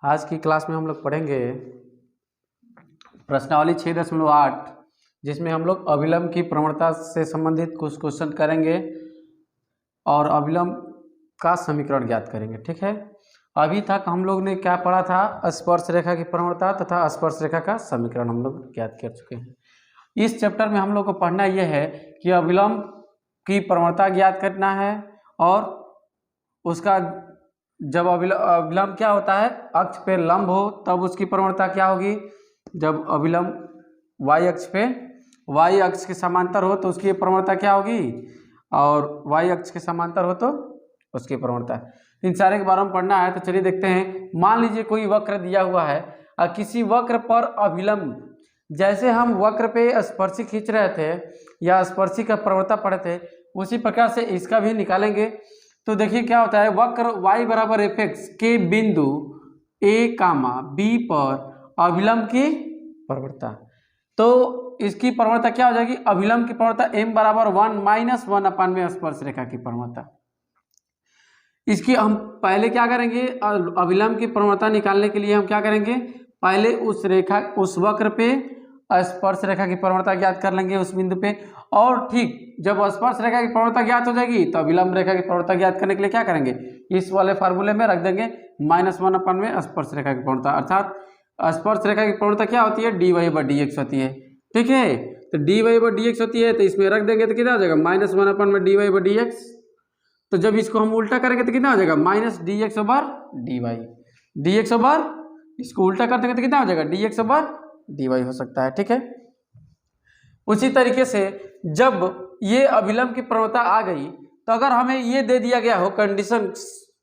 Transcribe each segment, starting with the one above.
आज की क्लास में हम लोग पढ़ेंगे प्रश्नावली 6.8 जिसमें हम लोग अविलंब की प्रवणता से संबंधित कुछ क्वेश्चन करेंगे और अविलंब का समीकरण ज्ञात करेंगे। ठीक है, अभी तक हम लोग ने क्या पढ़ा था? स्पर्श रेखा की प्रवणता तथा स्पर्श रेखा का समीकरण हम लोग ज्ञात कर चुके हैं। इस चैप्टर में हम लोग को पढ़ना यह है कि अविलंब की प्रवणता ज्ञात करना है और उसका जब अविलंब क्या होता है, अक्ष पे लंब हो तब उसकी प्रवणता क्या होगी। जब अविलंब y अक्ष पे y अक्ष के समांतर हो तो उसकी प्रवणता क्या होगी, और y अक्ष के समांतर हो तो उसकी प्रवणता। इन सारे के बारे में पढ़ना है तो चलिए देखते हैं। मान लीजिए कोई वक्र दिया हुआ है और किसी वक्र पर अविलंब, जैसे हम वक्र पे स्पर्शी खींच रहे थे या स्पर्शी का प्रवणता पढ़े थे उसी प्रकार से इसका भी निकालेंगे। तो देखिए क्या होता है, वक्र y बराबर एफ एक्स के बिंदु a, b पर अविलंब की प्रवणता, तो इसकी प्रवणता क्या हो जाएगी, अविलंब की प्रवणता m बराबर 1 माइनस 1 में स्पर्श रेखा की प्रवणता। इसकी हम पहले क्या करेंगे, अविलंब की प्रवणता निकालने के लिए हम क्या करेंगे, पहले उस वक्र पे स्पर्श रेखा की प्रवणता ज्ञात कर लेंगे उस बिंदु पे, और ठीक जब स्पर्श रेखा की प्रवणता ज्ञात हो जाएगी तो अविलंब रेखा की प्रवणता ज्ञात करने के लिए क्या करेंगे, इस वाले फार्मूले में रख देंगे -1 में स्पर्श रेखा की प्रवणता। अर्थात स्पर्श रेखा की प्रवणता क्या होती है, dy/dx होती है। ठीक है, तो dy/dx होती है तो इसमें रख देंगे तो कितना हो जाएगा, -1 में dy/dx। तो जब इसको हम उल्टा करेंगे तो कितना हो जाएगा, -dx/dy। dx/, इसको उल्टा कर देंगे तो कितना हो जाएगा, dx/dy हो सकता है। ठीक है, उसी तरीके से जब ये अविलंब की प्रवणता आ गई तो अगर हमें ये दे दिया गया हो कंडीशन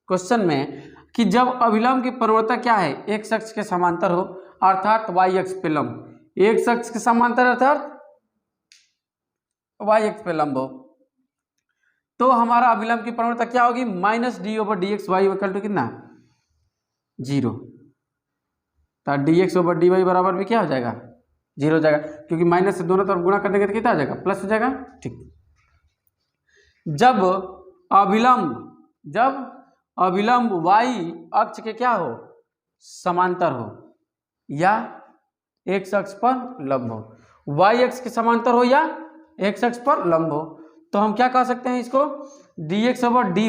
क्वेश्चन में कि जब अविलंब की प्रवणता क्या है, एक अक्ष के समांतर हो अर्थात y अक्ष पे लंब, एक अक्ष के समांतर अर्थात y अक्ष पे लंब हो, तो हमारा अविलंब की प्रवणता क्या होगी, -d/dx y इक्वल टू कितना, 0। तो dx/dy बराबर भी क्या हो जाएगा, 0 हो जाएगा, क्योंकि माइनस से दोनों तरफ गुणा कर देंगे तो कितना आ जाएगा, प्लस हो जाएगा। ठीक, जब अविलंब y अक्ष के क्या हो, समांतर हो या x अक्ष पर लंब हो, y अक्ष के समांतर हो या x अक्ष पर लंब हो, तो हम क्या कह सकते हैं इसको, dx/dy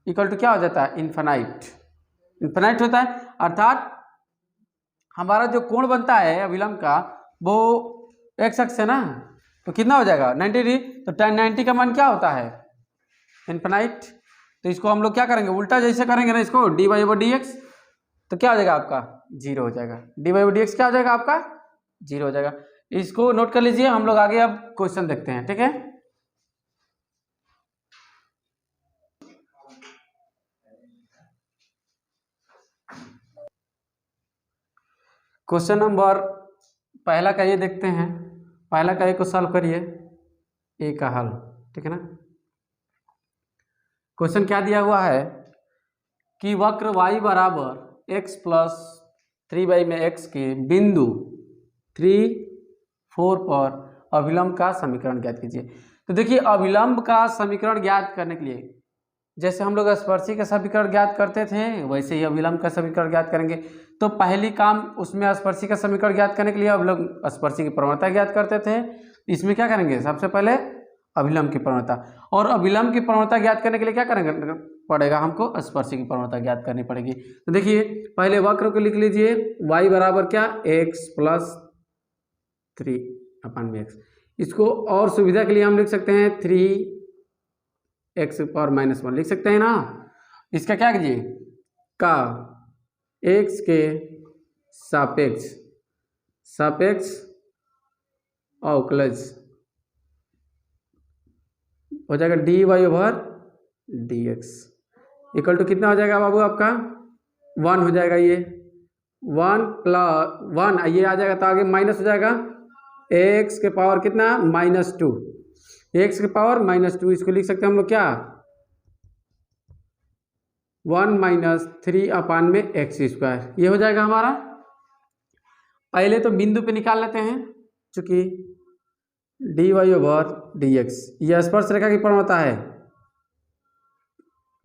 इक्वल टू क्या हो जाता है, इन्फिनाइट होता है। अर्थात हमारा जो कोण बनता है अविलंब का वो x अक्ष है ना, तो कितना हो जाएगा 90 डिग्री, तो tan 90 का मान क्या होता है, इन्फिनाइट। तो इसको हम लोग क्या करेंगे, उल्टा जैसे करेंगे ना इसको, dy/dx तो क्या हो जाएगा आपका, 0 हो जाएगा। dy/dx क्या हो जाएगा आपका, 0 हो जाएगा। इसको नोट कर लीजिए, हम लोग आगे अब क्वेश्चन देखते हैं। ठीक है, क्वेश्चन नंबर पहला का ये देखते हैं, पहला का ए को सॉल्व करिए, ए का हल। ठीक है ना, क्वेश्चन क्या दिया हुआ है कि वक्र y बराबर x प्लस 3y में x के बिंदु 3, 4 पर अविलंब का समीकरण ज्ञात कीजिए। तो देखिए अविलंब का समीकरण ज्ञात करने के लिए जैसे हम लोग स्पर्शी का समीकरण ज्ञात करते थे वैसे ही अविलंब का समीकरण ज्ञात करेंगे। तो पहली काम उसमें स्पर्शी का समीकरण ज्ञात करने के लिए हम लोग स्पर्शी की प्रवणता ज्ञात करते थे, इसमें क्या करेंगे, सबसे पहले अविलंब की प्रवणता, और अविलंब की प्रवणता ज्ञात करने के लिए क्या करेंगे पड़ेगा, हमको स्पर्शी की प्रवणता ज्ञात करनी पड़ेगी। तो देखिए पहले वक्र को लिख लीजिए, y बराबर क्या, x प्लस 3/x। इसको और सुविधा के लिए हम लिख सकते हैं 3x पावर -1 लिख सकते हैं ना। इसका क्या कीजिए, का x के सापेक्ष अवकलज हो जाएगा dy/dx इक्वल टू कितना हो जाएगा बाबू आपका, 1 हो जाएगा। ये 1 + 1 ये आ जाएगा तो आगे माइनस हो जाएगा, x के पावर कितना, -2, x के पावर -2। इसको लिख सकते हैं हम लोग क्या, 1 - 3/x²। ये हो जाएगा हमारा। पहले तो बिंदु पे निकाल लेते हैं, चूंकि dy/dx यह स्पर्श रेखा की प्रवणता है,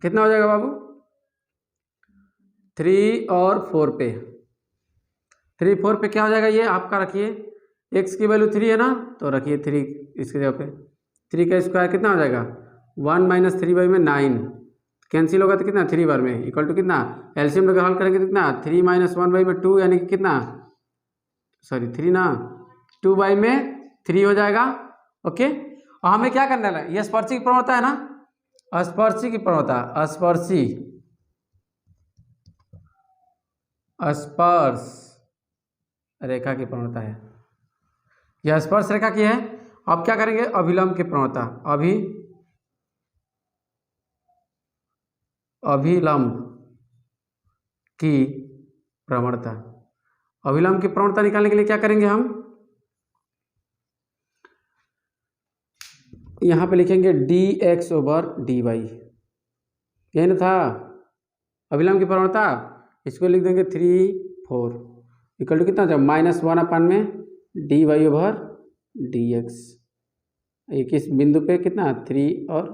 कितना हो जाएगा बाबू, 3 और 4 पे, 3 4 पे क्या हो जाएगा, ये आपका रखिए, x की वैल्यू 3 है ना, तो रखिए 3 इसके जगह पे। 3 का स्क्वायर कितना हो जाएगा, 1 माइनस 3 बाई में 9, कैंसिल होगा तो कितना 3 बार में इक्वल टू कितना, एलसीएम लेकर हल करेंगे तो कितना 3 माइनस 1 बाई में 2, यानी कि कितना, सॉरी 3 ना, 2 बाई में 3 हो जाएगा। ओके, और हमें क्या करना है, ये स्पर्शी की प्रवणता है ना, स्पर्शी की प्रवणता, स्पर्श रेखा की प्रवणता है, यह स्पर्श रेखा की है। अब क्या करेंगे, अभिलंब की प्रवणता, अभिलंब की प्रवणता, अभिलंब की प्रवणता निकालने के लिए क्या करेंगे हम, यहाँ पे लिखेंगे dx ओवर dy, यही ना था अभिलंब की प्रवणता, इसको लिख देंगे 3 4 इक्वल टू कितना हो जाएगा, -1 अपन में dy ओवर dx, ये किस बिंदु पे कितना 3 और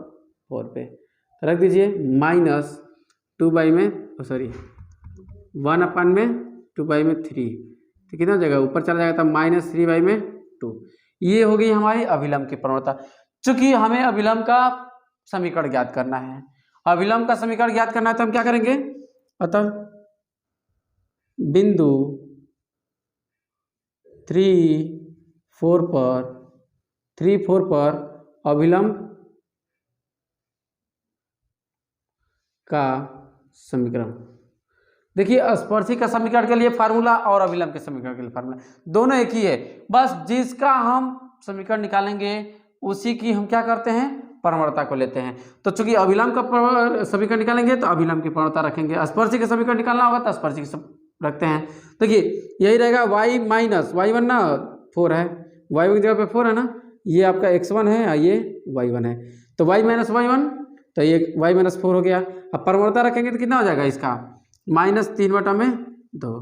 4 पे, तो रख दीजिए -2 बाई में, सॉरी 1 अपन में 2 बाई में 3, तो कितना हो जाएगा, ऊपर चला जाएगा तो -3 बाई में 2। ये हो गई हमारी अभिलंब की प्रवणता। चूंकि हमें अभिलंब का समीकरण ज्ञात करना है, अभिलंब का समीकरण ज्ञात करना है तो हम क्या करेंगे, अतः बिंदु 3 4 पर अभिलंब का समीकरण, देखिए स्पर्शी का समीकरण के लिए फार्मूला और अभिलंब के समीकरण के लिए फार्मूला दोनों एक ही है, बस जिसका हम समीकरण निकालेंगे उसी की हम क्या करते हैं, प्रवणता को लेते हैं। तो चूंकि अभिलंब का समीकरण निकालेंगे तो अभिलंब की प्रवणता रखेंगे, स्पर्शी का समीकरण निकालना होगा तो स्पर्शी की रखते हैं। देखिए यही रहेगा y माइनस y1 ना 4 है, y1 की जगह पे 4 है ना, ये आपका x1 है और ये y1 है, तो y माइनस y1, तो ये y माइनस 4 हो गया। अब प्रवणता रखेंगे तो कितना हो जाएगा इसका, -3/2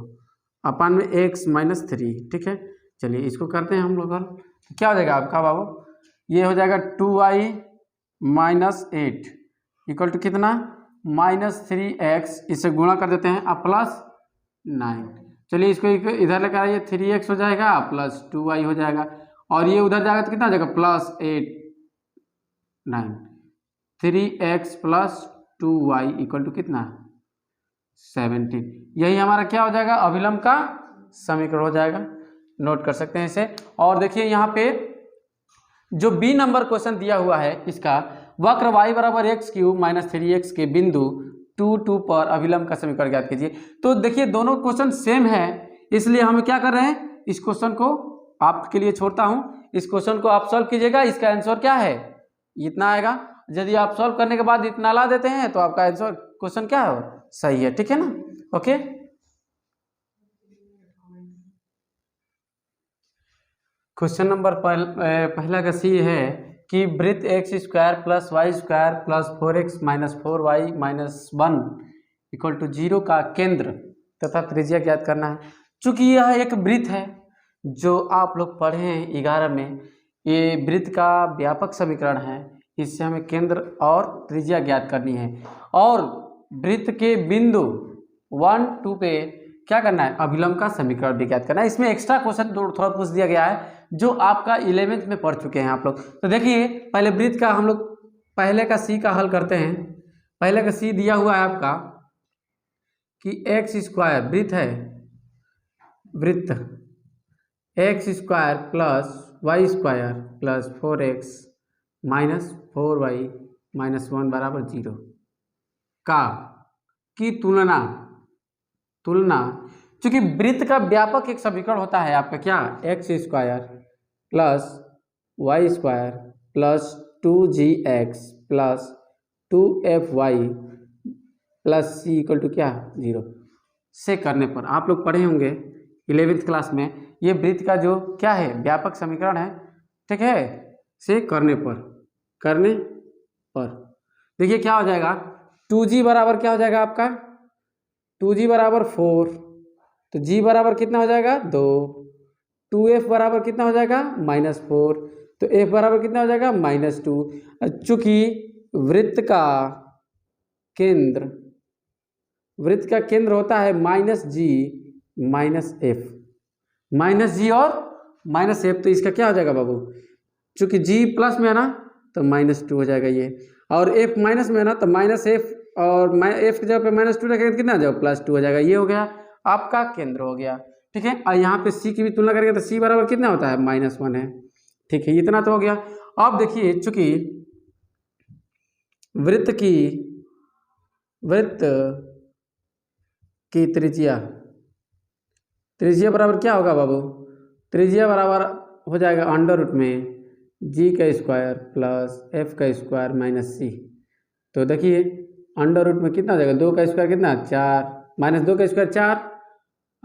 अपान में x माइनस 3, ठीक है। चलिए इसको करते हैं हम लोग हल, क्या हो जाएगा आपका बाबू, ये हो जाएगा 2y माइनस 8 इक्वल टू कितना, -3x, इसे गुणा कर देते हैं, अब +9। चलिए इसको इधर लेकर आइए, 3x हो जाएगा प्लस 2y हो जाएगा, और ये उधर जाएगा तो कितना हो जाएगा, +8 9, 3x plus 2y equal to कितना 17। यही हमारा क्या हो जाएगा, अभिलंब का समीकरण हो जाएगा, नोट कर सकते हैं इसे। और देखिए यहाँ पे जो बी नंबर क्वेश्चन दिया हुआ है, इसका वक्र y बराबर x³ माइनस 3x के बिंदु 2 2 पर अभिलंब का समीकरण ज्ञात कीजिए। तो देखिए दोनों क्वेश्चन सेम है, इसलिए हम क्या कर रहे हैं, इस क्वेश्चन को आपके लिए छोड़ता हूं, इस क्वेश्चन को आप सॉल्व कीजिएगा। इसका आंसर क्या है, इतना आएगा। यदि आप सॉल्व करने के बाद इतना ला देते हैं तो आपका आंसर क्वेश्चन क्या है, सही है, ठीक है ना। ओके, क्वेश्चन नंबर पहला का सी है कि वृत्त x² plus y² plus 4x minus 4y minus 1 equal to 0 का केंद्र तथा त्रिज्या ज्ञात करना है। चूंकि यह एक वृत्त है जो आप लोग पढ़े हैं 11 में, ये वृत्त का व्यापक समीकरण है, इससे हमें केंद्र और त्रिज्या ज्ञात करनी है, और वृत्त के बिंदु 1 2 पे क्या करना है, अभिलंब का समीकरण भी ज्ञात करना है। इसमें एक्स्ट्रा क्वेश्चन थोड़ा पूछ दिया गया है जो आपका 11वीं में पढ़ चुके हैं आप लोग। तो देखिए पहले वृत्त का हम लोग पहले का सी का हल करते हैं। पहले का सी दिया हुआ है आपका कि x² वृत्त है, वृत्त x² plus y² plus 4x minus 4y minus 1 बराबर 0 का की तुलना चूंकि वृत्त का व्यापक एक समीकरण होता है आपका क्या, x² plus y² plus 2gx plus 2fy plus c equal to क्या 0 से करने पर, आप लोग पढ़े होंगे 11वीं क्लास में, ये वृत्त का जो क्या है व्यापक समीकरण है, ठीक है, से करने पर देखिए क्या हो जाएगा, 2g बराबर क्या हो जाएगा आपका, 2g बराबर 4, तो g बराबर कितना हो जाएगा 2, 2f बराबर कितना हो जाएगा -4, तो f बराबर कितना हो जाएगा -2। चूंकि वृत्त का केंद्र वृत्त का केंद्र होता है माइनस जी माइनस एफ, माइनस जी और माइनस एफ, तो इसका क्या हो जाएगा बाबू, चूंकि जी प्लस में है ना तो -2 हो जाएगा ये, और एफ माइनस में है ना तो माइनस एफ, और एफ की जगह पे -2 रखेंगे तो कितना आ जाएगा, +2 हो जाएगा। ये हो गया आपका केंद्र हो गया, ठीक है। और यहाँ पे सी की भी तुलना करेंगे तो सी बराबर कितना होता है, -1 है, ठीक है। इतना तो हो गया। अब देखिए चूंकि वृत्त की त्रिज्या बराबर क्या होगा बाबू, त्रिज्या बराबर हो जाएगा √ में जी का स्क्वायर प्लस एफ का स्क्वायर माइनस सी। तो देखिए √ में कितना हो जाएगा, 2 का स्क्वायर कितना 4, -2 का स्क्वायर 4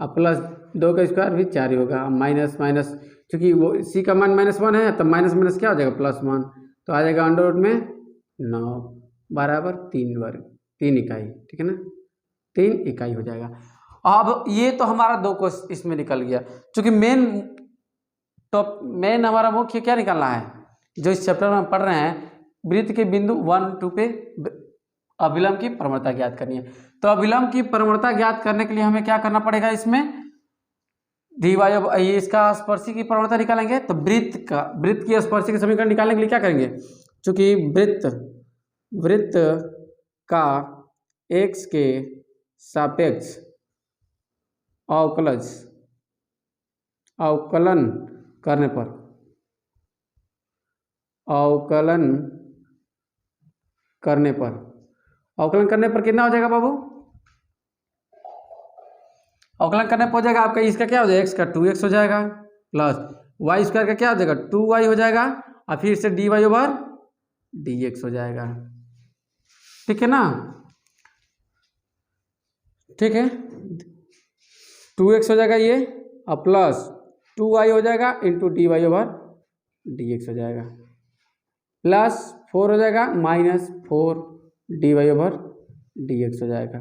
और प्लस 2 का स्क्वायर भी 4 ही होगा, माइनस माइनस, क्योंकि वो सी का मान -1 है तो माइनस माइनस क्या हो जाएगा +1, तो आ जाएगा √ में 9 बराबर 3 वर्ग 3 इकाई, ठीक है ना, 3 इकाई हो जाएगा। अब ये तो हमारा 2 को इसमें निकल गया, क्योंकि मेन हमारा मुख्य क्या निकालना है, जो इस चैप्टर में हम पढ़ रहे हैं, वृत्त के बिंदु 1, 2 पे अभिलंब की प्रवणता ज्ञात करनी है। तो अभिलंब की प्रवणता ज्ञात करने के लिए हमें क्या करना पड़ेगा, इसमें इसका स्पर्शी की प्रवणता निकालेंगे, तो वृत्त की स्पर्शी के समीकरण निकालने के लिए क्या करेंगे, चूंकि वृत्त का x के सापेक्ष अवकलन करने पर कितना हो जाएगा बाबू, अवकलन करने पर हो जाएगा आपका, इसका क्या हो जाएगा, x का 2x हो जाएगा प्लस y स्क्वायर का क्या हो जाएगा 2y हो जाएगा, और फिर से dy/dx हो जाएगा, ठीक है ना, ठीक है। 2x हो जाएगा ये और प्लस 2y हो जाएगा इंटू dy/dx हो जाएगा, प्लस 4 हो जाएगा -4 dy/dx हो जाएगा,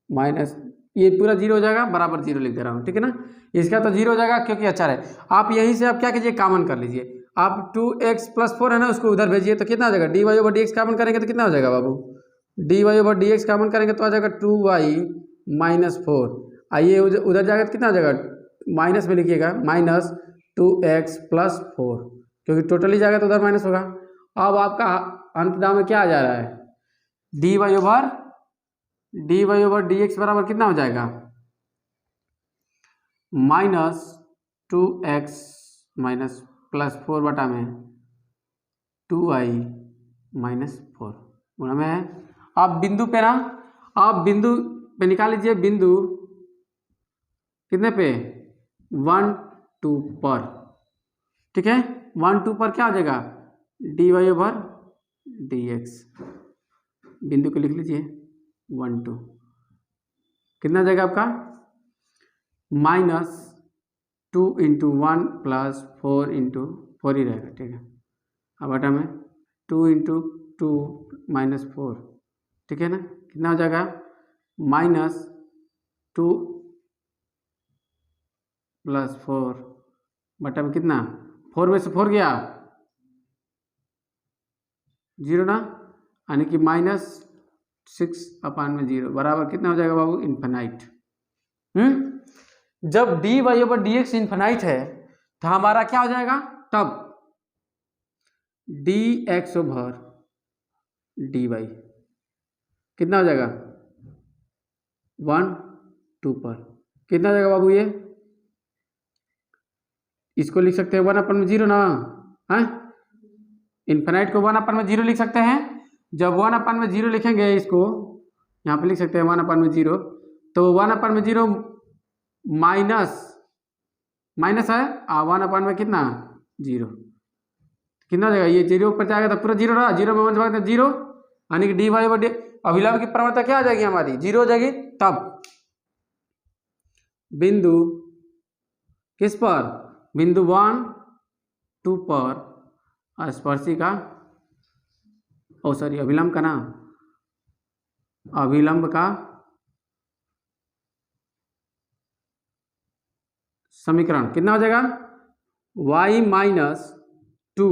माइनस ये पूरा 0 हो जाएगा, बराबर 0 लिख दे रहा हूँ, ठीक है ना। इसका तो 0 हो जाएगा क्योंकि अच्छा है। आप यहीं से आप क्या कीजिए, कॉमन कर लीजिए, आप 2x + 4 है ना, उसको उधर भेजिए तो कितना हो जाएगा, dy/dx कॉमन करेंगे तो कितना हो जाएगा बाबू, dy/dx कॉमन करेंगे तो आ जाएगा 2y - 4, आइए उधर जाएगा तो कितना हो जाएगा, माइनस में लिखिएगा -2x + 4, क्योंकि टोटली जाएगा तो उधर माइनस होगा। अब आपका अंतदान में क्या आ जा रहा है, dy/dx बराबर कितना हो जाएगा, -2x - +4 बटा में 2y - 4 गुणा में है। आप बिंदु पे ना, आप बिंदु पे निकाल लीजिए, बिंदु कितने पे 1, 2 पर, ठीक है, 1, 2 पर क्या हो जाएगा, dy/dx, बिंदु को लिख लीजिए 1, 2, कितना जाएगा आपका -2 × 1 + 4 × 4 ही रहेगा, ठीक है। अब बटा में 2 × 2 - 4, ठीक है ना, कितना हो जाएगा -2 + 4 बटा में कितना, 4 में से 4 गया 0 ना, यानी कि -6/0 बराबर कितना हो जाएगा बाबू, इन्फिनाइट। जब dy/dx इन्फिनाइट है तो हमारा क्या हो जाएगा, तब dx/dy कितना हो जाएगा 1, 2 पर कितना हो जाएगा बाबू, ये इसको लिख सकते हैं 1/0 ना, है इन्फिनाइट को 1/0 लिख सकते हैं। जब 1/0 लिखेंगे, इसको यहाँ पे लिख सकते हैं 1/0, तो 1/0 माइनस है, 1/में कितना 0, कितना हो जाएगा, ये 0 पर जाएगा तो पूरा 0 रहा, 0 में 1 भाग 0, यानी कि dy/d अभिलंब की प्रवणता क्या आ जाएगी हमारी, 0 हो जाएगी। तब बिंदु किस पर, बिंदु 1, 2 पर स्पर्शी का अभिलंब का ना, अभिलंब का समीकरण कितना हो जाएगा, y - 2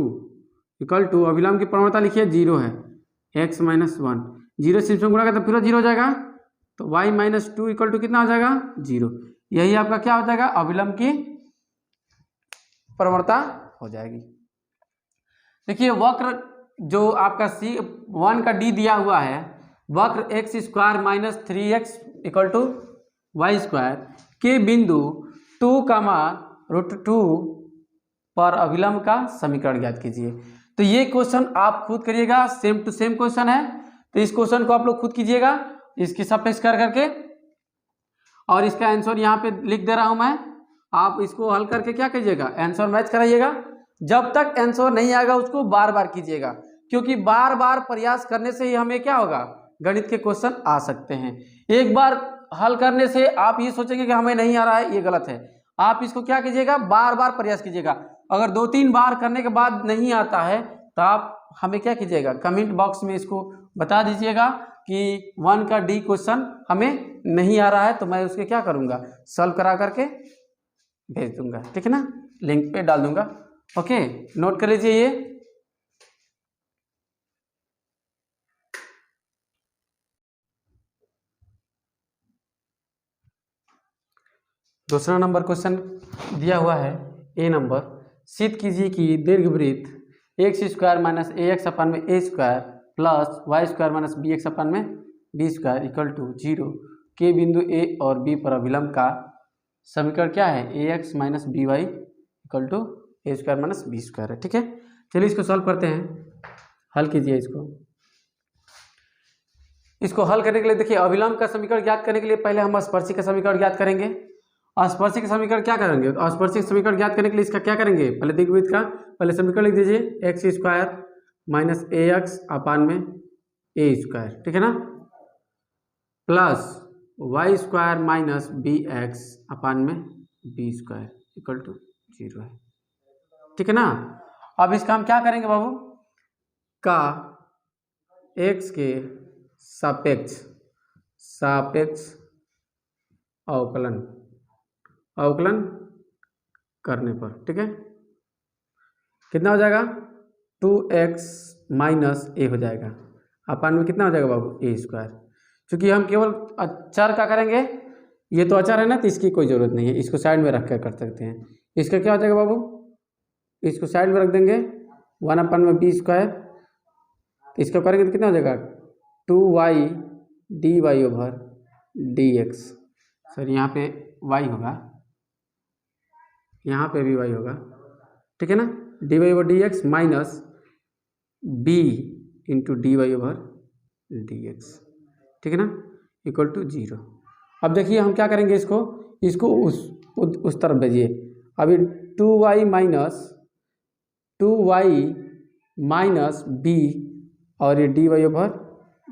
= अभिलंब की प्रवणता लिखिए 0 है, x - 1, 0 से इसमें गुणा करते पूरा 0 हो जाएगा, तो y minus two equal to कितना हो जाएगा 0। यही आपका क्या हो जाएगा अविलंब की प्रवणता हो जाएगी। देखिए वक्र जो आपका C1 का D दिया हुआ है, वक्र x square minus 3x equal to y square के बिंदु 2, पर अभिलंब का समीकरण ज्ञात कीजिए। तो ये क्वेश्चन आप खुद करिएगा, सेम टू सेम क्वेश्चन है, तो इस क्वेश्चन को आप लोग खुद कीजिएगा इसकी सापेक्ष कर करके, और इसका आंसर यहाँ पे लिख दे रहा हूं मैं। आप इसको हल करके क्या कीजिएगा आंसर मैच कराइएगा। जब तक आंसर नहीं आएगा उसको बार बार कीजिएगा, क्योंकि बार बार प्रयास करने से ही हमें क्या होगा गणित के क्वेश्चन आ सकते हैं। एक बार हल करने से आप ये सोचेंगे कि हमें नहीं आ रहा है, ये गलत है। आप इसको क्या कीजिएगा बार बार प्रयास कीजिएगा। अगर 2-3 बार करने के बाद नहीं आता है तो आप हमें क्या कीजिएगा कमेंट बॉक्स में इसको बता दीजिएगा कि 1 का डी क्वेश्चन हमें नहीं आ रहा है, तो मैं उसके क्या करूँगा सॉल्व करा करके भेज दूंगा, ठीक है ना, लिंक पे डाल दूंगा। ओके, नोट कर लीजिए ये। दूसरा नंबर क्वेश्चन दिया हुआ है ए नंबर, सिद्ध कीजिए कि दीर्घवृत्त X square minus A X upon में A square plus Y square minus B X upon में बी स्क्वायर इक्वल टू 0 के बिंदु ए और बी पर अभिलंब का समीकरण क्या है A x minus B Y equal to A square minus B square है। ठीक है, चलिए इसको सॉल्व करते हैं, हल कीजिए इसको हल करने के लिए देखिए अभिलंब का समीकरण ज्ञात करने के लिए पहले हम स्पर्शिक का समीकरण ज्ञात करेंगे। स्पर्शिक समीकरण क्या करेंगे, स्पर्शिक समीकरण ज्ञात करने के लिए इसका क्या करेंगे, पहले दीर्घवृत्त का पहले समीकरण लिख दीजिए X square minus A X upon में ए स्क्वायर, ठीक है ना, plus Y square minus B X upon में बी स्क्वायर इक्वल टू 0 है, ठीक है ना। अब इसका हम क्या करेंगे बाबू, का एक्स के सापेक्ष अवकलन करने पर, ठीक है, कितना हो जाएगा 2x माइनस ए हो जाएगा अपान में कितना हो जाएगा बाबू ए स्क्वायर। चूँकि हम केवल अचर का करेंगे, ये तो अचर है ना, तो इसकी कोई ज़रूरत नहीं है, इसको साइड में रख कर सकते हैं। इसका क्या हो जाएगा बाबू, इसको साइड में रख देंगे 1 अपान में बी स्क्वायर, इसको करेंगे तो कितना हो जाएगा 2y dy over dx, sir यहाँ पे y होगा, यहाँ पे भी y होगा, ठीक है ना, dy over dx minus b into dy over dx, ठीक है ना, इक्वल टू 0। अब देखिए हम क्या करेंगे, इसको उस तरफ भेजिए। अभी 2y माइनस b और ये dy ओवर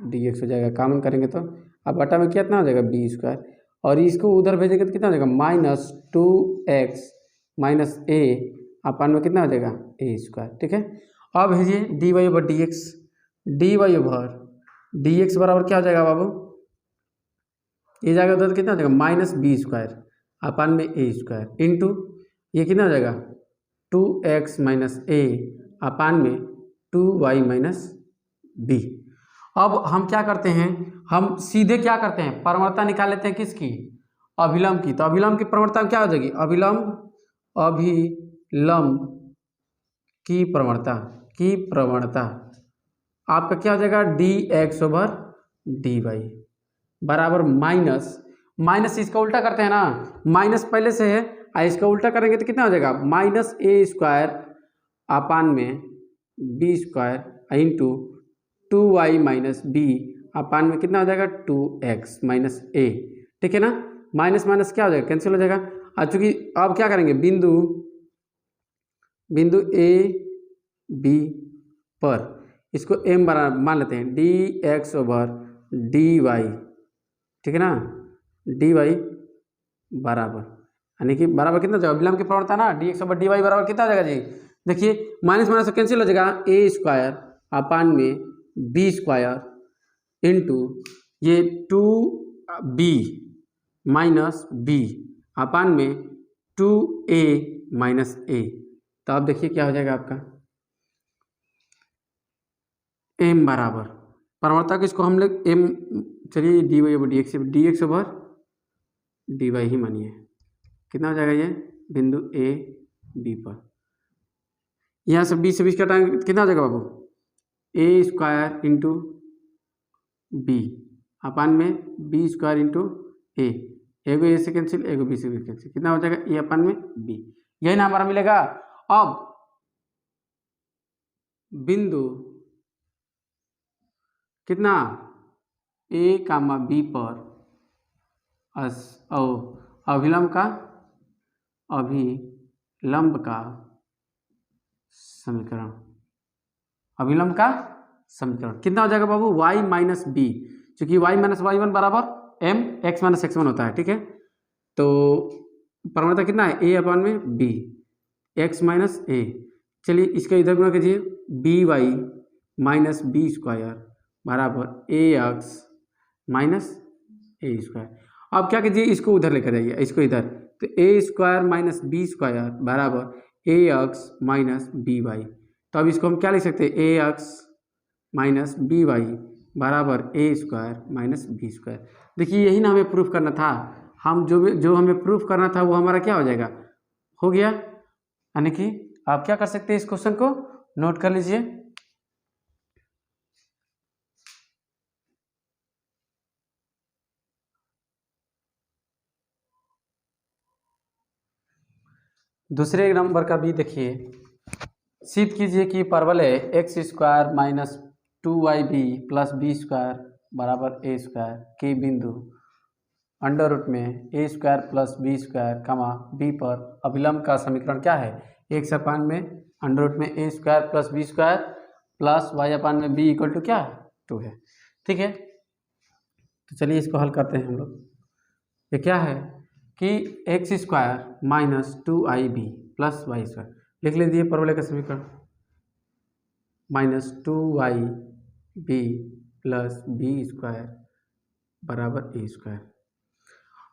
dx हो जाएगा, कॉमन करेंगे तो अब बटा में कितना हो जाएगा बी स्क्वायर, और इसको उधर भेजेंगे तो कितना हो जाएगा माइनस 2x माइनस ए अपान में कितना हो जाएगा ए स्क्वायर, ठीक है। अब भेजिए dy ओवर dx बराबर क्या हो जाएगा बाबू, ये जाएगा उधर कितना हो जाएगा माइनस बी स्क्वायर अपान में ए स्क्वायर इंटू ये कितना हो जाएगा 2x माइनस ए अपान में 2y माइनस बी। अब हम क्या करते हैं, हम सीधे क्या करते हैं प्रवणता निकाल लेते हैं किसकी, अभिलंब की। तो अभिलंब की प्रवणता क्या हो जाएगी, अभिलंब की प्रवणता आपका क्या हो जाएगा dx ओवर dy बराबर माइनस इसका उल्टा करते हैं ना, माइनस पहले से है, इसका उल्टा करेंगे तो कितना हो जाएगा माइनस ए स्क्वायर अपान में B square into 2y minus B upon में कितना हो जाएगा 2x माइनस ए, ठीक है ना। माइनस माइनस क्या हो जाएगा कैंसिल हो जाएगा। और चूंकि अब क्या करेंगे बिंदु ए बी पर इसको m बराबर मान लेते हैं dx ओवर dy, ठीक है ना, dy बराबर यानी कि बराबर कितना जाएगा अभिलंब की प्रवणता ना dx ओवर dy बराबर कितना जाएगा जी, देखिए माइनस माइनस कैंसिल हो जाएगा ए स्क्वायर अपान में बी स्क्वायर इंटू ये 2b माइनस बी अपान में 2a माइनस ए। तो आप देखिए क्या हो जाएगा आपका m बराबर प्रवणता को इसको हम लोग m चलिए d Y over D x over D y ही मानिए। कितना हो जाएगा ये बिंदु ए बी पर। यहाँ से 20 कटाएंगे कितना हो जाएगा बाबू, ए स्क्वायर इंटू बी अपान में बी स्क्वायर इंटू ए, एगो ए से कैंसिल एगो बी से भी कैंसिल, कितना हो जाएगा ए अपान में बी, यही ना हमारा मिलेगा। अब बिंदु कितना ए कामा बी पर अभिलंब का समीकरण, अभिलंब का समीकरण कितना हो जाएगा बाबू, y माइनस बी, चूंकि y माइनस वाई वन बराबर m x minus x one होता है, ठीक है। तो प्रवणता कितना है a अपान में b, x माइनस ए, चलिए इसका इधर गुणा कीजिए, b y minus B square बराबर a x minus a square. अब क्या कीजिए, इसको उधर लेकर जाइए, इसको इधर, तो ए स्क्वायर माइनस बी स्क्वायर बराबर a x minus B Y. तो अब इसको हम क्या लिख सकते हैं, ए एक्स माइनस बी वाई बराबर A square minus B square. देखिए यही ना हमें प्रूफ करना था, हम जो हमें प्रूफ करना था वो हमारा क्या हो जाएगा, हो गया। यानी कि आप क्या कर सकते हैं, इस क्वेश्चन को नोट कर लीजिए। दूसरे नंबर का भी देखिए, सिद्ध कीजिए कि परवलय X square minus 2yb plus B square बराबर ए स्क्वायर के बिंदु अंडर रूट में A square plus B square comma B पर अभिलंब का समीकरण क्या है, एक्स अपान में अंडर रूट में A square plus B square plus Y upon में बी इक्वल टू क्या है 2 है, ठीक है। तो चलिए इसको हल करते हैं हम लोग। ये क्या है कि x square minus 2ib plus Y square लिख लीजिए परवलय का समीकरण, minus 2yb plus B square बराबर ए स्क्वायर।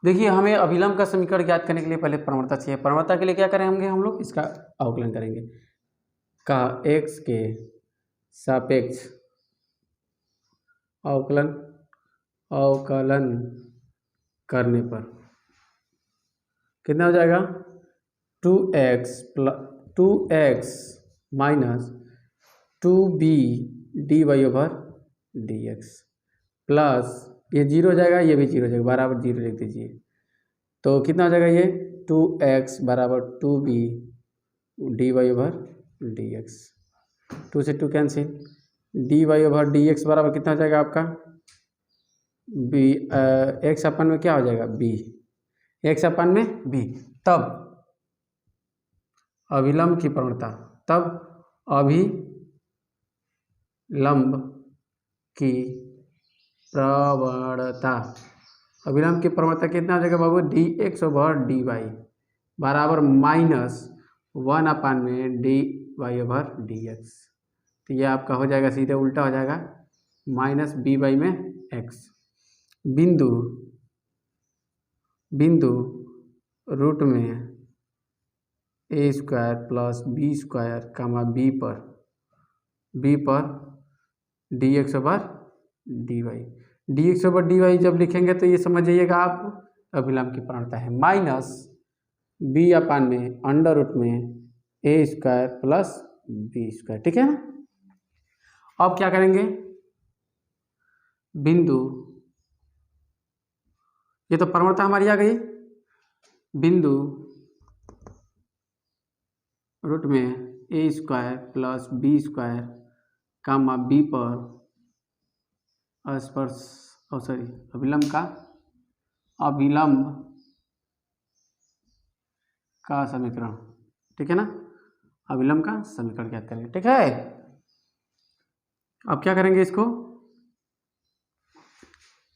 देखिए हमें अभिलंब का समीकरण ज्ञात करने के लिए पहले प्रवणता चाहिए। प्रवणता के लिए क्या करेंगे हम लोग, इसका अवकलन करेंगे का x के सापेक्ष अवकलन करने पर कितना हो जाएगा, 2x minus 2b d Y over D x plus ये जीरो हो जाएगा, ये भी जीरो हो जाएगा, बराबर जीरो लिख दीजिए। तो कितना हो जाएगा ये 2x बराबर 2b d Y over D x, 2 से 2 cancel, d Y over D x बराबर कितना हो जाएगा आपका b, एक्स अपन में क्या हो जाएगा b, एक्स अपन में b। तब अभिलंब की प्रवणता, तब अभिलंब की प्रवणता, अभिलंब की प्रवणता कितना हो जाएगा बाबू, D x over D Y बराबर माइनस 1 अपान में D Y over D X. तो ये आपका हो जाएगा सीधे उल्टा हो जाएगा, माइनस बी वाई में एक्स। बिंदु रूट में A square plus B square comma B पर D x over D Y, D x over D Y जब लिखेंगे तो ये समझ जाइएगा आप अभिलंब की प्रवणता है, माइनस बी अपान में अंडर रूट में A square plus B square, ठीक है ना। अब क्या करेंगे, बिंदु, ये तो प्रवणता हमारी आ गई, बिंदु रूट में A square plus B square comma B पर स्पर्श अभिलंब का समीकरण, ठीक है ना, अभिलंब का समीकरण ज्ञात करेंगे, ठीक है। अब क्या करेंगे इसको,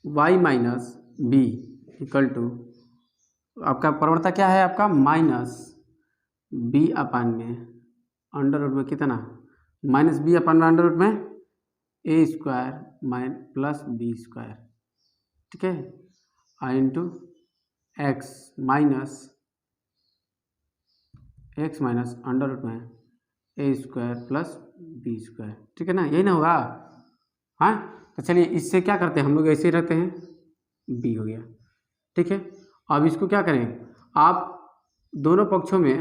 y minus b equal to, आपका प्रवणता क्या है आपका माइनस बी अपान में अंडर रूट में कितना, माइनस बी अपान में अंडर रूट में A square plus B square, ठीक है, I into X minus under root में A square plus B square, ठीक है ना, यही ना होगा। हाँ तो चलिए इससे क्या करते हैं हम लोग, ऐसे ही रहते हैं, b हो गया, ठीक है। अब इसको क्या करें, आप दोनों पक्षों में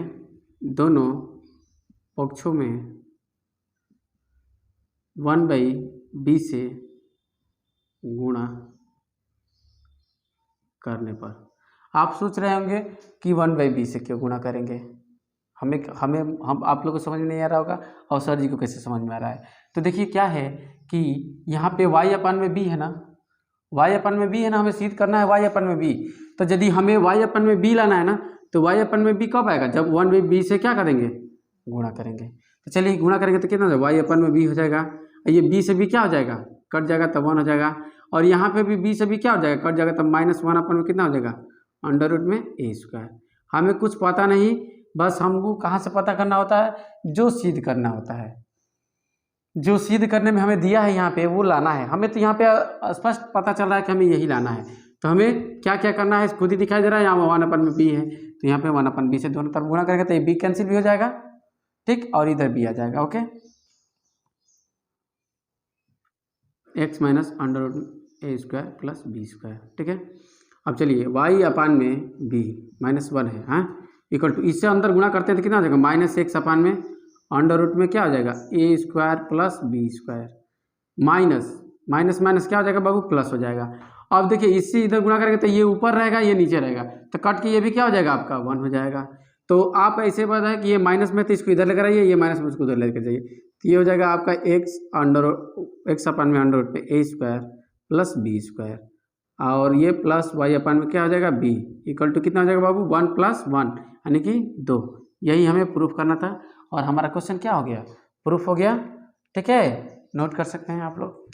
1/b से गुणा करने पर, आप सोच रहे होंगे कि 1/b से क्यों गुणा करेंगे, हम आप लोग को समझ में नहीं आ रहा होगा और सर जी को कैसे समझ में आ रहा है। तो देखिए क्या है कि यहाँ पे y/b है ना, y/b है ना, हमें सिद्ध करना है y/b। तो यदि हमें y/b लाना है ना, तो y/b कब आएगा, जब 1/b से क्या करेंगे, गुणा करेंगे। तो चलिए गुणा करेंगे तो कितना हो जाएगा, y/b हो जाएगा, ये b से b क्या हो जाएगा, कट जाएगा, तब 1 हो जाएगा। और यहाँ पे भी b से b क्या हो जाएगा, कट जाएगा, तब -1/में कितना हो जाएगा, √a²। हमें कुछ पता नहीं, बस हमको कहाँ से पता करना होता है, जो सिद्ध करना होता है, जो सिद्ध करने में हमें दिया है यहाँ पे वो लाना है। हमें तो यहाँ पे स्पष्ट पता चल रहा है कि हमें यही लाना है, तो हमें क्या क्या करना है खुद ही दिखाई दे रहा है, यहाँ 1/b है, तो यहाँ पे 1/b से दोनों तरफ गुणा करेंगे तो ये b कैंसिल भी हो जाएगा, ठीक, और इधर b आ जाएगा, ओके, x - √a² + b², ठीक है। अब चलिए y/b -1 है, हाँ, इक्वल टू, इससे अंदर गुणा करते हैं तो कितना हो जाएगा, -x/में अंडर में क्या हो जाएगा, a² + b², माइनस क्या हो जाएगा बाबू, प्लस हो जाएगा। अब देखिए इससे इधर गुणा करेंगे तो ये ऊपर रहेगा, ये नीचे रहेगा, तो कट के ये भी क्या हो जाएगा आपका 1 हो जाएगा। तो आप ऐसे बताएं कि ये माइनस में तो इसको इधर लेकर आइए, ये माइनस में इसको उधर लेकर जाइए, तो ये हो जाएगा आपका x/में अंडर पे a² + b², और ये प्लस y/में क्या हो जाएगा, b, इक्वल टू कितना हो जाएगा बाबू, 1 + 1 यानी कि 2। यही हमें प्रूफ करना था और हमारा क्वेश्चन क्या हो गया, प्रूफ हो गया, ठीक है, नोट कर सकते हैं आप लोग।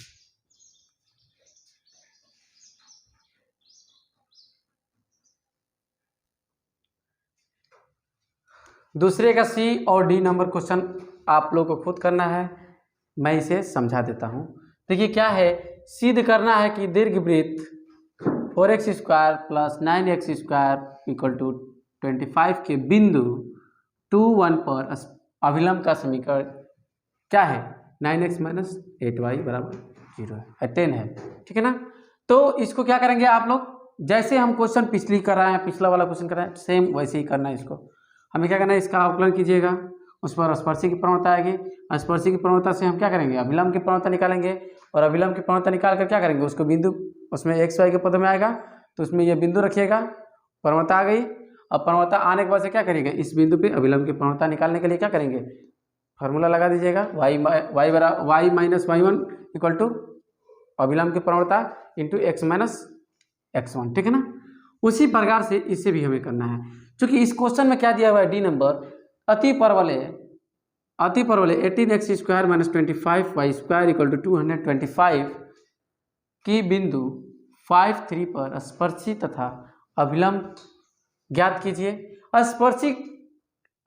दूसरे का C और D नंबर क्वेश्चन आप लोग को खुद करना है, मैं इसे समझा देता हूँ। देखिए क्या है, सिद्ध करना है कि दीर्घवृत्त 4x² + 9x² = 25 के बिंदु 2, 1 पर अभिलंब का समीकरण क्या है, 9x - 8y = 0 है, 10 है, ठीक है ना। तो इसको क्या करेंगे आप लोग, जैसे हम क्वेश्चन पिछला वाला क्वेश्चन कर रहे हैं, सेम वैसे ही करना है। इसको हमें क्या करना है, इसका अवकलन कीजिएगा, उस पर स्पर्शी की प्रवणता आएगी, स्पर्शी की प्रवणता से हम क्या करेंगे, अभिलंब की प्रवणता निकालेंगे, और अभिलंब की प्रवणता निकाल कर क्या करेंगे, उसको बिंदु, उसमें xy के पद में आएगा, तो उसमें ये बिंदु रखिएगा, प्रवणता आ गई। अब प्रवणता आने के बाद से क्या करेंगे, इस बिंदु पे अभिलंब की प्रवणता निकालने के लिए क्या करेंगे, फार्मूला लगा दीजिएगा, y - y1 इक्वल टू अभिलंब की प्रवणता इंटू x - x1, ठीक है ना। उसी प्रकार से इससे भी हमें करना है, क्योंकि इस क्वेश्चन में क्या दिया हुआ है, D नंबर, अति परवलय 18x² - 25y² = 225 की बिंदु 5, 3 पर स्पर्शी तथा अभिलंब ज्ञात कीजिए। स्पर्शी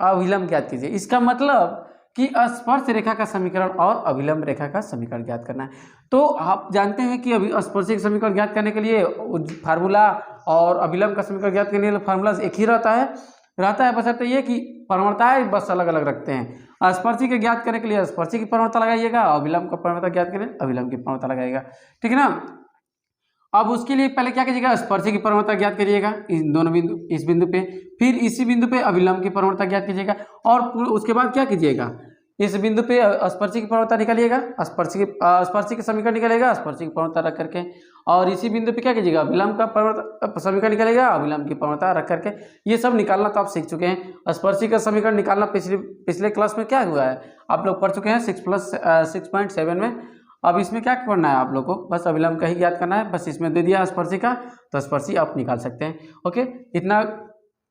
अभिलंब ज्ञात कीजिए, इसका मतलब कि स्पर्श रेखा का समीकरण और अभिलंब रेखा का समीकरण ज्ञात करना है। तो आप जानते हैं कि अभी स्पर्शी का समीकरण ज्ञात करने के लिए फार्मूला और अभिलंब का समीकरण ज्ञात करने के लिए फार्मूला एक ही रहता है, बशर्ते ये कि प्रवणताएं बस अलग अलग रखते हैं। स्पर्शी के ज्ञात करने के लिए स्पर्शी की प्रवणता लगाइएगा, अभिलंब का प्रवणता ज्ञात करने के लिए अभिलंब की प्रवणता लगाइएगा, ठीक है ना। अब उसके लिए पहले क्या कीजिएगा, स्पर्शी की प्रवणता ज्ञात करिएगा इन दोनों बिंदु, इस बिंदु पे, फिर इसी बिंदु पे अभिलंब की प्रवणता ज्ञात कीजिएगा, और उसके बाद क्या कीजिएगा, इस बिंदु पे स्पर्शी की प्रवणता निकालिएगा, स्पर्शी के समीकरण निकालिएगा, स्पर्शी की प्रवणता रख करके, और इसी बिंदु पे क्या कीजिएगा, अभिलंब का प्रवणता समीकरण निकालिएगा, अभिलंब की प्रवणता रख करके। ये सब निकालना तो आप सीख चुके हैं। स्पर्शी का समीकरण निकालना पिछले क्लास में क्या हुआ है, आप लोग पढ़ चुके हैं 6+6.7 में। अब इसमें क्या करना है आप लोग को, बस अभिलंब का ही ज्ञात करना है, बस इसमें दे दिया स्पर्शी का, तो स्पर्शी आप निकाल सकते हैं। ओके, इतना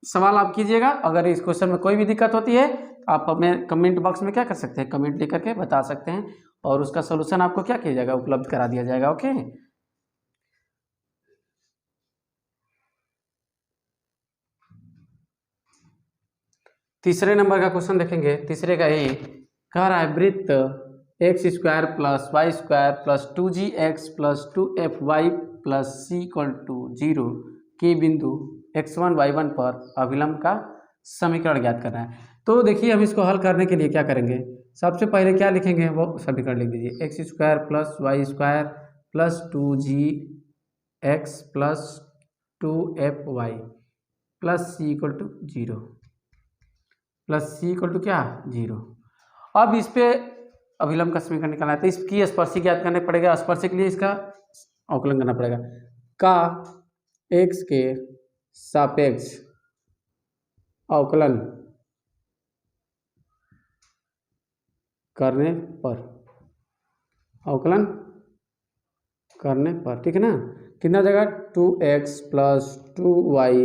सवाल आप कीजिएगा। अगर इस क्वेश्चन में कोई भी दिक्कत होती है आप हमें कमेंट बॉक्स में क्या कर सकते हैं, कमेंट लेकर के बता सकते हैं, और उसका सोल्यूशन आपको क्या किया जाएगा, उपलब्ध करा दिया जाएगा। ओके, तीसरे नंबर का क्वेश्चन देखेंगे। तीसरे का ही कह रहा है, वृत्त x² + y² + 2gx + 2fy + c = 0 के बिंदु x1, y1 पर अभिलंब का समीकरण ज्ञात करना है। तो देखिए हम इसको हल करने के लिए क्या करेंगे, सबसे पहले क्या लिखेंगे, वो समीकरण लिख दीजिए, x² + y² plus 2gx plus 2fy plus c equal to 0, plus c equal to क्या 0। अब इस पे अभिलंब का समीकरण निकालना है तो इसकी स्पर्शी ज्ञात करने पड़ेगा। स्पर्शी के लिए इसका अवकलन करना पड़ेगा। का x के सापेक्ष अवकलन करने पर, अवकलन करने पर, ठीक है ना, कितना जगह 2x plus 2y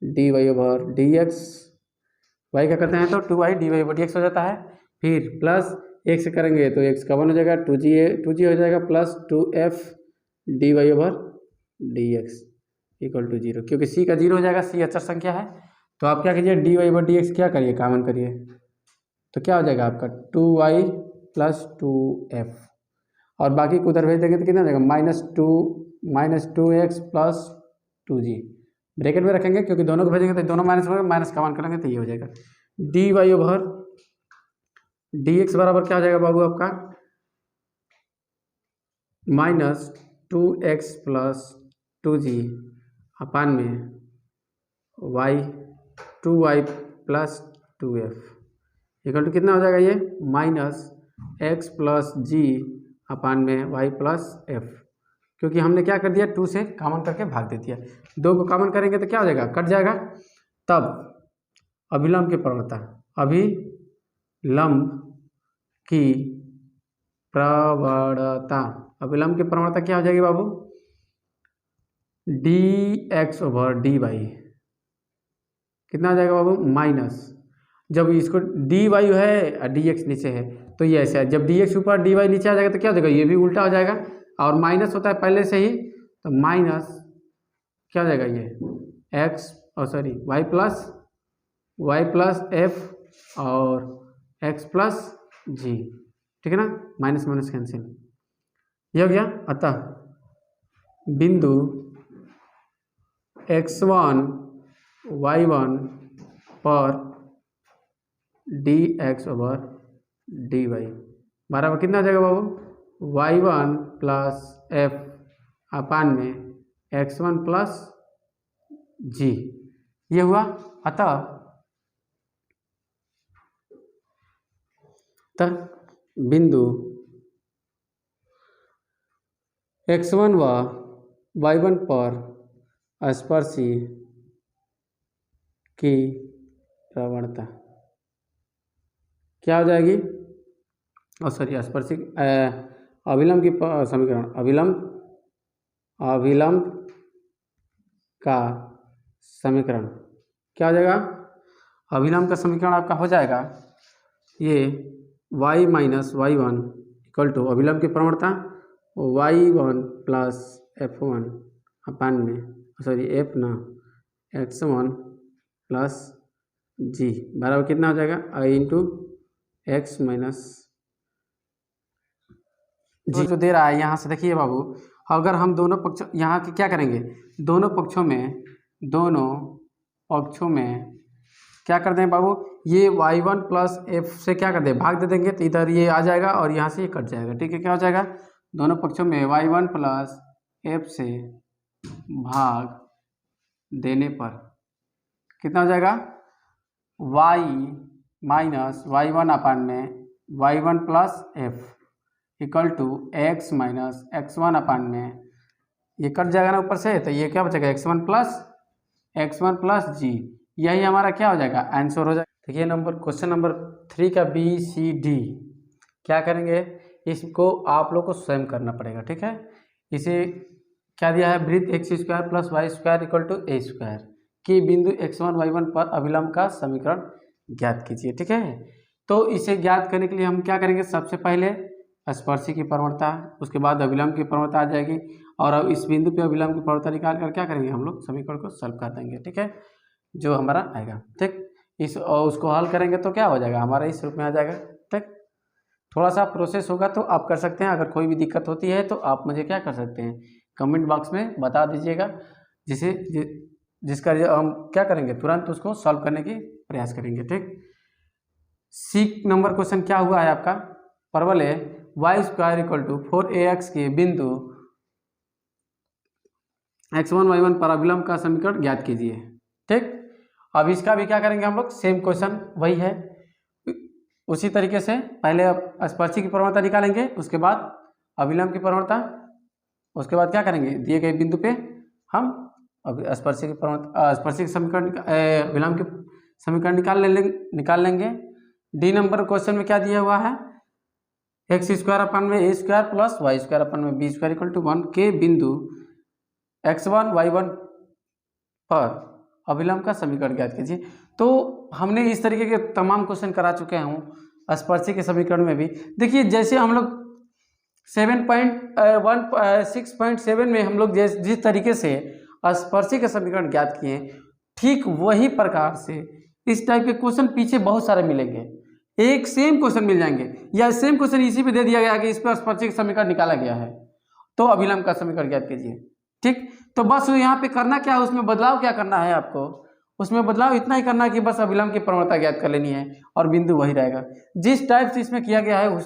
dy over dx, y का करते हैं तो 2y dy ओवर dx हो जाता है। फिर प्लस x करेंगे तो x का 1 हो जाएगा, 2g हो जाएगा plus 2f dy over dx equal to 0, क्योंकि c का 0 हो जाएगा, c अचर संख्या है। तो आप क्या कीजिए, dy ओवर dx क्या करिए, कॉमन करिए, तो क्या हो जाएगा आपका 2y प्लस 2f, और बाकी को उधर भेज देंगे तो कितना हो जाएगा -2x प्लस 2g, ब्रैकेट में रखेंगे क्योंकि दोनों को भेजेंगे तो दोनों माइनस होगा, माइनस कॉमन करेंगे तो ये हो जाएगा dy ओवर dx बराबर क्या हो जाएगा बाबू आपका -2x प्लस 2g अपान में y 2y plus 2f equal to कितना हो जाएगा ये -x प्लस g अपान में y प्लस f, क्योंकि हमने क्या कर दिया 2 से कॉमन करके भाग दे दिया। 2 को कॉमन करेंगे तो क्या हो जाएगा, कट जाएगा। तब अभिलंब की प्रवणता, अभिलंब की प्रवणता, अभिलंब की प्रवणता क्या हो जाएगी बाबू, dx ओवर dy, कितना हो जाएगा बाबू माइनस, जब इसको dy है और dx नीचे है तो ये ऐसा है, जब dx ऊपर dy नीचे आ जाएगा तो क्या हो जाएगा, ये भी उल्टा हो जाएगा, और माइनस होता है पहले से ही, तो माइनस क्या हो जाएगा ये x और सॉरी y प्लस f और x प्लस g, ठीक है ना, माइनस माइनस कैंसिल, ये हो गया। अतः बिंदु x1 y1 पर dx ओवर dy बराबर कितना हो जाएगा बाबू y1 प्लस f अपान में x1 प्लस g, ये हुआ। अतः बिंदु x1 व y1 पर स्पर्शी की प्रवणता क्या हो जाएगी, और सॉरी स्पर्शी अभिलंब की समीकरण, अभिलंब का समीकरण क्या हो जाएगा, अभिलंब का समीकरण आपका हो जाएगा ये y minus y1 equal to अभिलंब की प्रवणता y1 प्लस f1 अपान में सॉरी f ना x1 प्लस g बराबर कितना हो जाएगा i इंटू x माइनस जी जो दे रहा है यहाँ से देखिए बाबू, अगर हम दोनों पक्ष यहाँ के क्या करेंगे, दोनों पक्षों में क्या कर दें बाबू, ये y1 प्लस f से क्या कर दें भाग दे देंगे तो इधर ये आ जाएगा और यहाँ से ये कट जाएगा, ठीक है। क्या हो जाएगा, दोनों पक्षों में y1 प्लस f से भाग देने पर कितना हो जाएगा y माइनस y1 अपान में y1 plus f equal to x minus x1 upon में, ये कट जाएगा ना ऊपर से, तो ये क्या बचेगा x1 प्लस g, यही हमारा क्या हो जाएगा आंसर हो जाएगा। देखिए क्वेश्चन नंबर 3 का BCD क्या करेंगे, इसको आप लोग को स्वयं करना पड़ेगा, ठीक है। इसे क्या दिया है, वृत्त x² plus y² equal to a² की बिंदु x1 y1 पर अभिलंब का समीकरण ज्ञात कीजिए, ठीक है। तो इसे ज्ञात करने के लिए हम क्या करेंगे, सबसे पहले स्पर्शी की प्रवणता, उसके बाद अभिलंब की प्रवणता आ जाएगी, और अब इस बिंदु पे अभिलंब की प्रवणता निकाल कर क्या करेंगे हम लोग समीकरण को सॉल्व कर देंगे, ठीक है, जो हमारा आएगा, ठीक। इस और उसको हल करेंगे तो क्या हो जाएगा हमारा इस रूप में आ जाएगा, ठीक। थोड़ा सा प्रोसेस होगा तो आप कर सकते हैं, अगर कोई भी दिक्कत होती है तो आप मुझे क्या कर सकते हैं कमेंट बॉक्स में बता दीजिएगा, जिसका हम क्या करेंगे तुरंत उसको सॉल्व करने की प्रयास करेंगे, ठीक। सी नंबर क्वेश्चन क्या हुआ है आपका, परवलय y² इक्वल टू 4ax के बिंदु x1 y1 पर अभिलंब का समीकरण ज्ञात कीजिए। ठीक, अब इसका भी क्या करेंगे हम लोग, सेम क्वेश्चन वही है, उसी तरीके से पहले अब स्पर्शी की प्रवणता निकालेंगे, उसके बाद अभिलंब की प्रवणता, उसके बाद क्या करेंगे, दिए गए बिंदु पे हम अब स्पर्शी की प्रवणता, स्पर्शी के समीकरण, अभिलंब के समीकरण निकाल लेंगे। डी नंबर क्वेश्चन में क्या दिया हुआ है, एक्स स्क्वायर अपन में A square plus Y square upon में बी स्क्वायर इक्वल टू 1 के बिंदु x1 y1 पर अभिलंब का समीकरण ज्ञात कीजिए। तो हमने इस तरीके के तमाम क्वेश्चन करा चुके हैं स्पर्शी के समीकरण में भी। देखिए जैसे हम लोग 6.7 में हम लोग जिस तरीके से स्पर्शी के समीकरण ज्ञात किए, ठीक वही प्रकार से इस टाइप के क्वेश्चन पीछे बहुत सारे मिलेंगे, एक सेम क्वेश्चन मिल जाएंगे, या सेम क्वेश्चन इसी पे दे दिया गया कि इस पर स्पर्शी का समीकरण निकाला गया है, तो अभिलंब का समीकरण ज्ञात कीजिए। ठीक, तो बस यहाँ पे करना क्या है, उसमें बदलाव क्या करना है आपको, उसमें बदलाव इतना ही करना है कि बस अभिलंब की प्रवणता ज्ञात कर लेनी है और बिंदु वही रहेगा जिस टाइप से इसमें किया गया है।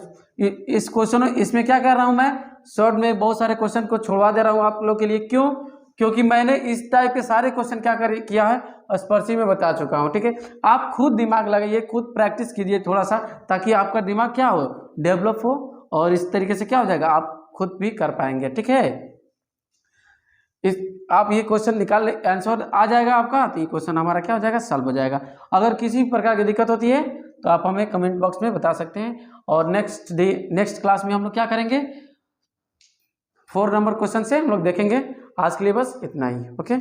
इस क्वेश्चन इसमें क्या कर रहा हूँ मैं, शॉर्ट में बहुत सारे क्वेश्चन को छोड़वा दे रहा हूँ आप लोग के लिए। क्यों, क्योंकि मैंने इस टाइप के सारे क्वेश्चन क्या किया है स्पर्शी में बता चुका हूँ। ठीक है, आप खुद दिमाग लगाइए, खुद प्रैक्टिस कीजिए थोड़ा सा, ताकि आपका दिमाग क्या हो, डेवलप हो, और इस तरीके से क्या हो जाएगा, आप खुद भी कर पाएंगे। ठीक है, आप ये क्वेश्चन निकाल ले, आंसर आ जाएगा आपका, तो ये क्वेश्चन हमारा क्या हो जाएगा, सॉल्व हो जाएगा। अगर किसी भी प्रकार की दिक्कत होती है तो आप हमें कमेंट बॉक्स में बता सकते हैं, और नेक्स्ट क्लास में हम लोग क्या करेंगे, 4 नंबर क्वेश्चन से हम लोग देखेंगे। आज के लिए बस इतना ही, ओके।